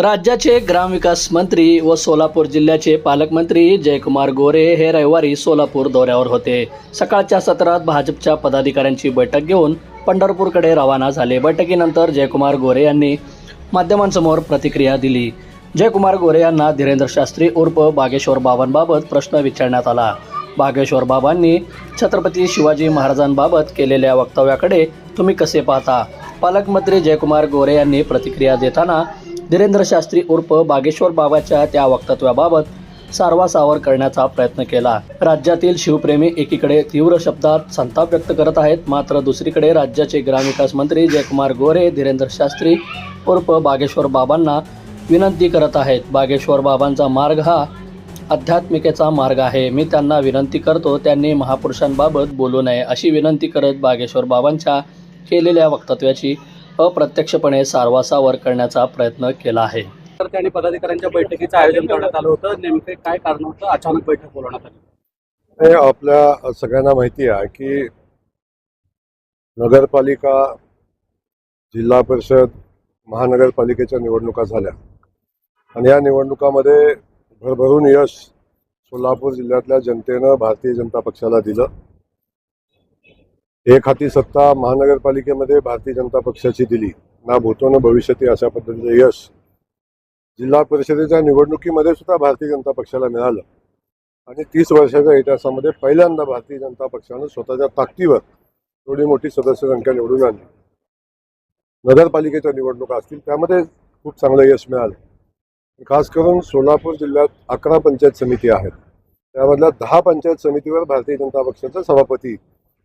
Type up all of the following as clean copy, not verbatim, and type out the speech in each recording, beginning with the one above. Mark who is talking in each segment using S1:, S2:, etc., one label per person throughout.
S1: राज्याचे ग्रामविकास मंत्री व सोलापूर जिल्ह्याचे पालकमंत्री जयकुमार गोरे हे रविवारी सोलापूर दौऱ्यावर होते. सकाळच्या सत्रात भाजपच्या पदाधिकाऱ्यांची बैठक घेऊन पंढरपूरकडे रवाना झाले. बैठकीनंतर जयकुमार गोरे यांनी माध्यमांसमोर प्रतिक्रिया दिली. जयकुमार गोरे यांना धीरेंद्र शास्त्री उर्फ बागेश्वर बाबांबाबत प्रश्न विचारण्यात आला. बागेश्वर बाबांनी छत्रपती शिवाजी महाराजांबाबत केलेल्या वक्तव्याकडे तुम्ही कसे पाहता? पालकमंत्री जयकुमार गोरे यांनी प्रतिक्रिया देताना धीरेंद्र शास्त्री उर्फ बागेश्वर बाबाच्या त्या वक्तव्याबाबत सारवासावर करण्याचा प्रयत्न केला. राज्यातील शिवप्रेमी एकीकडे तीव्र शब्दात संताप व्यक्त करत आहेत, मात्र दुसरीकडे राज्याचे ग्रामविकास मंत्री जयकुमार गोरे धीरेंद्र शास्त्री उर्फ बागेश्वर बाबांना विनंती करत आहेत. बागेश्वर बाबांचा मार्ग हा आध्यात्मिकेचा मार्ग आहे. मी त्यांना विनंती करतो त्यांनी महापुरुषांबाबत बोलू नये अशी विनंती करत बागेश्वर बाबांच्या केलेल्या वक्तव्याची अप्रत्यक्षपणे सारवासावर करण्याचा प्रयत्न केला आहे.
S2: तर त्यांनी पदाधिकाऱ्यांच्या बैठकीचं आयोजन करण्यात आलं होतं. नेमके काय कारण होतं अचानक बैठक बोलवण्यात आली?
S3: हे आपल्या सगळ्यांना माहिती आहे की नगरपालिका, जिल्हा परिषद, महानगरपालिकेच्या निवडणुका झाल्या आणि या निवडणुकामध्ये भरभरून यश सोलापूर जिल्ह्यातल्या जनतेनं भारतीय जनता पक्षाला दिलं. एक हाती सत्ता महानगरपालिकेमध्ये भारतीय जनता पक्षाची दिली, ना भूतो न भविष्यती अशा पद्धतीचं यश जिल्हा परिषदेच्या निवडणुकीमध्ये सुद्धा भारतीय जनता पक्षाला मिळालं आणि 30 वर्षाच्या इतिहासामध्ये पहिल्यांदा भारतीय जनता पक्षानं स्वतःच्या ताकदीवर एवढी मोठी सदस्य संख्या निवडून आणली. नगरपालिकेच्या निवडणुका असतील त्यामध्ये खूप चांगलं यश मिळालं. खास करून सोलापूर जिल्ह्यात 11 पंचायत समिती आहेत, त्यामधल्या 10 पंचायत समितीवर भारतीय जनता पक्षाचा सभापती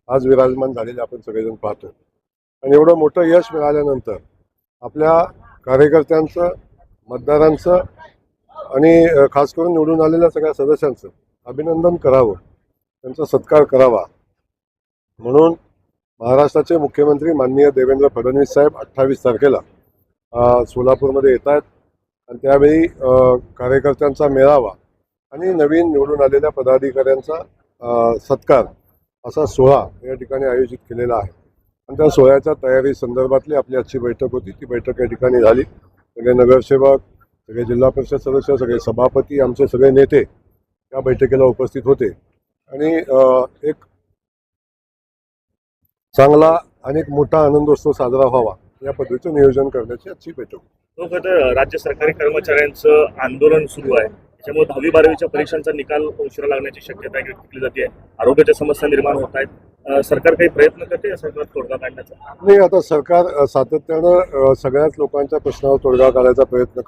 S3: आज विराजमान झालेले आपण सगळेजण पाहतो. आणि एवढं मोठं यश मिळाल्यानंतर आपल्या कार्यकर्त्यांचं, मतदारांचं आणि खास करून निवडून आलेल्या सगळ्या सदस्यांचं अभिनंदन करावं, त्यांचा सत्कार करावा म्हणून महाराष्ट्राचे मुख्यमंत्री माननीय देवेंद्र फडणवीस साहेब 28 तारखेला सोलापूरमध्ये येत आहेत आणि त्यावेळी कार्यकर्त्यांचा मेळावा आणि नवीन निवडून आलेल्या पदाधिकाऱ्यांचा सत्कार असा सोहळा या ठिकाणी आयोजित केलेला आहे. आणि त्या सोहळ्याच्या तयारी संदर्भातली आपली आजची बैठक होती. ती बैठक या ठिकाणी झाली. सगळे नगरसेवक, सगळे जिल्हा परिषद सदस्य, सगळे सभापती, आमचे सगळे नेते या बैठकीला उपस्थित होते आणि एक चांगला आणि एक मोठा आनंदोत्सव साजरा व्हावा या पद्धतीचं नियोजन करण्याची आजची बैठक होती.
S4: राज्य सरकारी कर्मचाऱ्यांचं आंदोलन सुरू आहे, त्याच्यामुळे 10वी-12वीच्या परीक्षांचा निकाल उशिरा लागण्याची शक्यता व्यक्त केली जाते. आरोग्याच्या समस्या निर्माण होत आहेत. सरकार काही प्रयत्न करते या सरकार तोडगा काढण्याचा?
S3: नाही, आता सरकार सातत्यानं सगळ्याच लोकांच्या प्रश्नावर तोडगा काढायचा प्रयत्न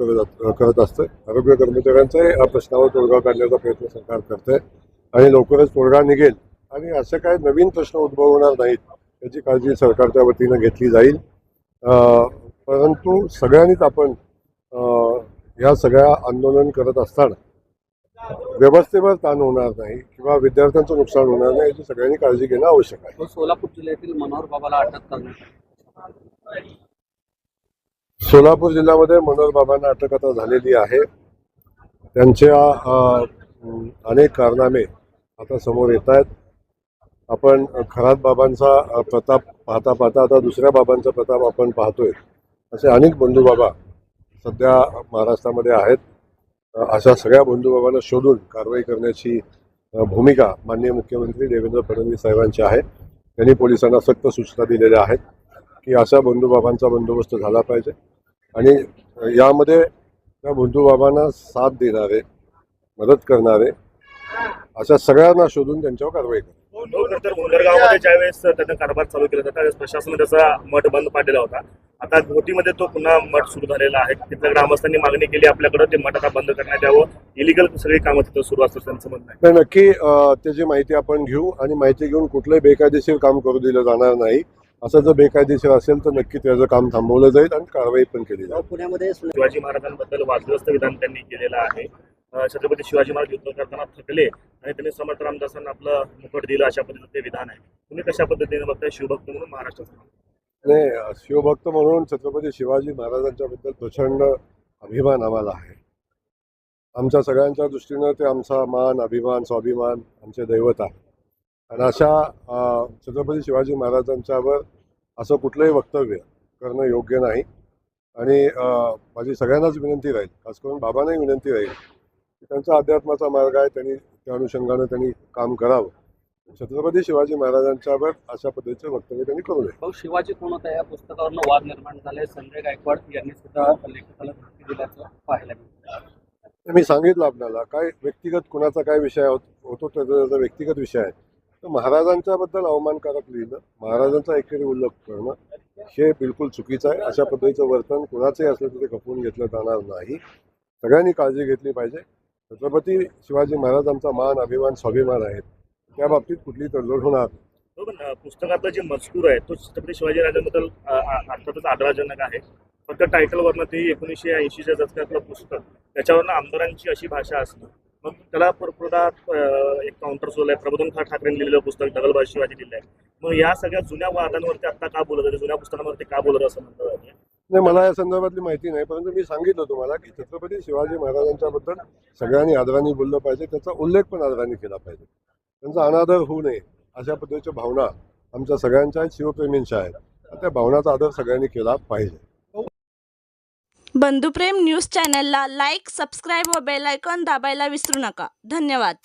S3: करत असतं. आरोग्य कर्मचाऱ्यांचाही प्रश्नावर तोडगा काढण्याचा प्रयत्न सरकार करते आणि लवकरच तोडगा निघेल आणि असे काही नवीन प्रश्न उद्भवणार नाहीत याची काळजी सरकारच्या वतीनं घेतली जाईल. परंतु सगळ्यांनीच आपण या सगळ्या आंदोलन करत असताना व्यवस्थेवर ताण होणार नाही किंवा विद्यार्थ्यांचं नुकसान होणार नाही याची सगळ्यांनी काळजी घेणं आवश्यक आहे.
S2: सोलापूर जिल्ह्यातील मनोहर बाबाला अटक करण्यात
S3: सोलापूर जिल्ह्यामध्ये मनोहर बाबांना अटक आता झालेली आहे. त्यांच्या अनेक कारनामे आता समोर येत आहेत. आपण खरात बाबांचा प्रताप पाहता पाहता आता दुसऱ्या बाबांचा प्रताप आपण पाहतोय. असे अनेक बंधू बाबा सध्या महाराष्ट्रामध्ये आहेत. अशा सगळ्या बंधुबाबांना शोधून कारवाई करण्याची भूमिका माननीय मुख्यमंत्री देवेंद्र फडणवीस साहेबांची आहे. त्यांनी पोलिसांना सक्त सूचना दिलेल्या आहेत की अशा बंधुबाबांचा बंदोबस्त झाला पाहिजे आणि यामध्ये त्या बंधुबाबांना साथ देणारे, मदत करणारे अशा सगळ्यांना शोधून त्यांच्यावर कारवाई करा.
S4: उंदरगावमध्ये ज्यावेळेस त्याचा कारभार चालू केला जाता त्यावेळेस प्रशासनाने त्याचा मठ बंद पाडलेला होता. आता घोटीमध्ये तो पुन्हा मठ सुरू झालेला आहे. तिथल्या ग्रामस्थांनी मागणी केली आपल्याकडे ते मठ आता बंद करण्यात यावं. इलिगल सगळी कामं तिथं सुरू असतात त्यांचं म्हणणं आहे.
S3: नाही, नक्की त्याची माहिती आपण घेऊ आणि माहिती घेऊन कुठलंही बेकायदेशीर काम करू दिलं जाणार नाही. असं जर बेकायदेशीर असेल तर नक्की त्याचं काम थांबवलं जाईल आणि कारवाई पण केली जाईल.
S2: पुण्यामध्ये
S4: शिवाजी महाराजांबद्दल वादग्रस्त विधान त्यांनी केलेलं आहे. छत्रपती शिवाजी महाराज युद्ध करताना थकले आणि त्यांनी समर्थ रामदासांना आपलं मुकुट दिलं अशा पद्धतीचं ते विधान आहे. तुम्ही कशा पद्धतीने बघताय शिवभक्त म्हणून महाराष्ट्राचा?
S3: नाही, शिवभक्त म्हणून छत्रपती शिवाजी महाराजांच्या बद्दल प्रचंड अभिमान आम्हाला आहे. आमच्या सगळ्यांच्या दृष्टीनं ते आमचा मान, अभिमान, स्वाभिमान, आमचे दैवत आहे. आणि अशा छत्रपती शिवाजी महाराजांच्यावर असं कुठलंही वक्तव्य करणं योग्य नाही. आणि माझी सगळ्यांनाच विनंती राहील, खास करून बाबांनाही विनंती राहील की त्यांचा अध्यात्माचा मार्ग आहे, त्यांनी त्या अनुषंगानं त्यांनी काम करावं. छत्रपती शिवाजी महाराजांच्यावर अशा पद्धतीचे वक्तव्य त्यांनी करू नये.
S2: भाऊ, शिवाजी कोण होता या पुस्तकावरनं वाद निर्माण झाले. संजय गायकवाड यांनी सुद्धा लेखकाला धमकी दिल्याचं पाहायला मिळतं.
S3: मी सांगितलं आपल्याला, काय व्यक्तिगत कुणाचा काय विषय होतो त्याचा व्यक्तिगत विषय आहे. तर महाराजांच्याबद्दल अवमानकारक लिहिलं, महाराजांचा एकेरी उल्लेख करणं हे बिलकुल चुकीचं आहे. अशा पद्धतीचं वर्तन कुणाचंही असलं तर ते खपवून घेतलं जाणार नाही. सगळ्यांनी काळजी घेतली पाहिजे. छत्रपती शिवाजी महाराज आमचा मान, अभिमान, स्वाभिमान आहेत. त्या बाबतीत कुठली तडजोड होणार नाही.
S4: हो, पण पुस्तकातला जे मजकूर आहे तो छत्रपती शिवाजी राजांबद्दल अर्थातच आदराजनक आहे. फक्त टायटलवरनं ते 1980च्या दशकातलं पुस्तक, त्याच्यावरनं आमदारांची अशी भाषा असणं, मग त्याला एक काउंटर सोल आहे. प्रबोधन ठाकरेंनी लिहिलेलं पुस्तक दगलबाज शिवाजी लिहिलं आहे. मग या सगळ्या जुन्या वादांवरती आता का बोलत आहे, जुन्या पुस्तकांवरती का बोलत असं म्हणतात?
S3: नाही, मला या संदर्भातली माहिती नाही, परंतु मी सांगितलं तुम्हाला की छत्रपती शिवाजी महाराजांच्याबद्दल सगळ्यांनी आदराने बोललं पाहिजे, त्याचा उल्लेख पण आदराने केला पाहिजे. त्यांचा अनादर होऊ नये अशा पद्धतीच्या भावना आमच्या सगळ्यांच्या आहेत, शिवप्रेमींच्या आहेत. त्या भावनाचा आदर सगळ्यांनी केला पाहिजे.
S5: बंधुप्रेम न्यूज चॅनलला लाईक, सबस्क्राईब व बेल आयकॉन दाबायला विसरू नका. धन्यवाद.